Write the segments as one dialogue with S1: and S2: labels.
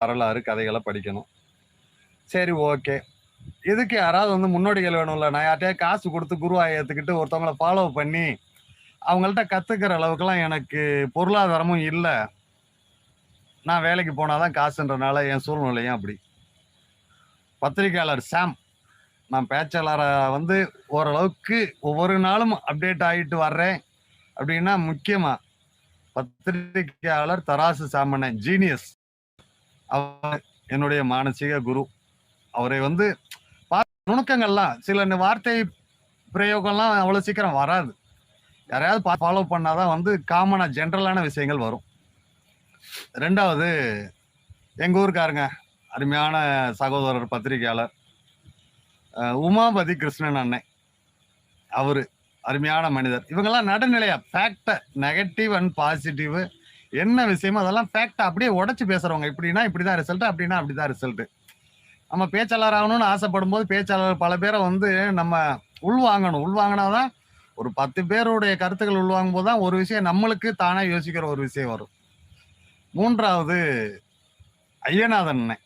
S1: வரலாறு கதைகளை படிக்கணும். சரி, ஓகே. இதுக்கு யாராவது வந்து முன்னோடிகள் வேணும்ல. நான் யார்கிட்டயாவது காசு கொடுத்து குருவா ஏத்துக்கிட்டு ஒருத்தவங்கள ஃபாலோ பண்ணி அவங்கள்ட்ட கத்துக்கிற அளவுக்குலாம் எனக்கு பொருளாதாரமும் இல்ல. நான் வேலைக்கு போனா தான் காசுன்றனால என் சூழ்நிலையும் அப்படி. பத்திரிக்கையாளர் சாம். நான் பேச்சாளரா வந்து ஓரளவுக்கு ஒவ்வொரு நாளும் அப்டேட் ஆகிட்டு வர்றேன் அப்படின்னா முக்கியமா பத்திரிக்கையாளர் தராசு சாமண்ணன் ஜீனியஸ். அவர் என்னுடைய மானசீக குரு. அவரை வந்து நுணுக்கங்கள்லாம் சில வார்த்தை பிரயோகம்லாம் அவ்வளோ சீக்கிரம் வராது. யாரையாவது ஃபாலோ பண்ணாதான் வந்து காமனா ஜென்ரலான விஷயங்கள் வரும். ரெண்டாவது, எங்க ஊருக்காருங்க, அருமையான சகோதரர் பத்திரிகையாளர் உமாபதி கிருஷ்ணன் அண்ணன். அவரு அருமையான மனிதர். இவங்கெல்லாம் நடுநிலையா ஃபேக்ட நெகட்டிவ் அண்ட் பாசிட்டிவ் என்ன விஷயமோ அதெல்லாம் ஃபேக்டை அப்படியே உடச்சி பேசுறவங்க. இப்படின்னா இப்படிதான் ரிசல்ட், அப்படின்னா அப்படிதான் ரிசல்ட். நம்ம பேச்சாளர் ஆகணும்னு ஆசைப்படும் போது பேச்சாளர் பல பேரை வந்து நம்ம உள்வாங்கணும். உள்வாங்கினாதான் ஒரு 10 பேருடைய கருத்துக்கள் உள்வாங்கும் போதுதான் ஒரு விஷயம் நம்மளுக்கு தானே யோசிக்கிற ஒரு விஷயம் வரும். மூன்றாவது, ஐயநாதன் அண்ணன்.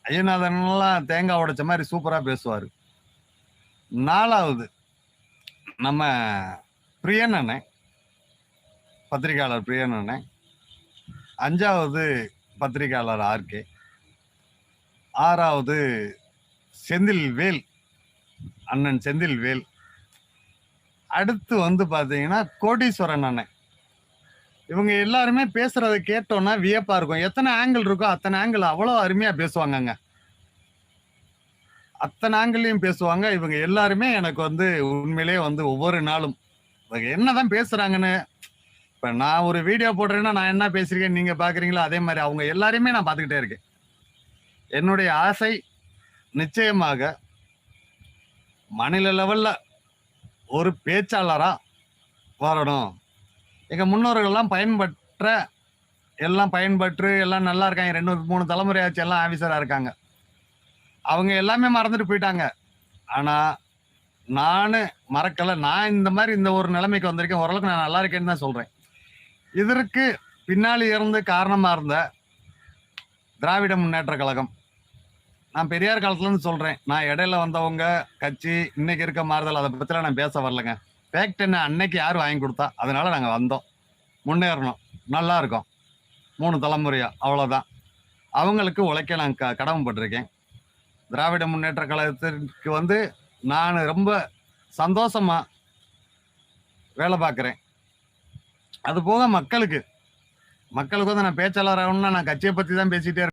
S1: ஐயநாதன்லாம் தேங்காய் உடைச்ச மாதிரி சூப்பரா பேசுவாரு. நாலாவது, நம்ம பிரியன் அண்ணன், பத்திரிகையாளர் பிரியன் அண்ணன். அஞ்சாவது பத்திரிகையாளர் ஆர்கே. ஆறாவது செந்தில் வேல் அண்ணன், செந்தில் வேல். அடுத்து வந்து பாத்தீங்கன்னா கோடீஸ்வரன் அண்ணன். இவங்க எல்லாருமே பேசுறதை கேட்டோம்னா வியப்பா இருக்கும். எத்தனை ஆங்கிள் இருக்கோ அத்தனை ஆங்கிள் அவ்வளோ அருமையா பேசுவாங்கங்க. அத்தனை ஆங்கிள்லையும் பேசுவாங்க. இவங்க எல்லாருமே எனக்கு வந்து உண்மையிலேயே வந்து ஒவ்வொரு நாளும் இவங்க என்னதான் பேசுறாங்கன்னு, இப்ப நான் ஒரு வீடியோ போடுறேன்னா நான் என்ன பேசுறேன் நீங்க பாக்குறீங்களோ அதே மாதிரி அவங்க எல்லாரையுமே நான் பார்த்துக்கிட்டே இருக்கேன். என்னுடைய ஆசை நிச்சயமாக மாநில லெவல்ல ஒரு பேச்சாளரா வரணும். எங்க முன்னோர்கள்லாம் எல்லாம் பயன்பற்று எல்லாம் நல்லா இருக்காங்க. 2-3 தலைமுறையாச்சு எல்லாம் ஆபீசரா இருக்காங்க. அவங்க எல்லாமே மறந்துட்டு போயிட்டாங்க. ஆனா நானு மறக்கல. நான் இந்த மாதிரி இந்த ஒரு நிலைமைக்கு வந்திருக்கேன். ஓரளவுக்கு நான் நல்லா இருக்கேன்னு தான் சொல்றேன். இதற்கு பின்னாடி இருந்து காரணமா இருந்த திராவிட முன்னேற்ற கழகம். நான் பெரியார் காலத்துல இருந்து சொல்றேன். நான் இடையில வந்தவங்க கட்சி இன்னைக்கு இருக்க மாறுதல் அதை பத்திலாம் நான் பேச வரலங்க. ஃபேக்ட் என்ன அன்னைக்கு யார் வாங்கி கொடுத்தா, அதனால நாங்க வந்தோம், முன்னேறணும், நல்லா இருக்கோம் 3 தலைமுறையா, அவ்வளவுதான். அவங்களுக்கு உழைக்க நான் கடமைப்பட்டிருக்கேன். திராவிட முன்னேற்ற கழகத்திற்கு வந்து நான் ரொம்ப சந்தோஷமா வேலை பார்க்குறேன். அது போக மக்களுக்கு வந்து நான் பேச்சாளர் ஆகணும்னா நான் கட்சியை பத்தி தான் பேசிட்டே இருக்கேன்.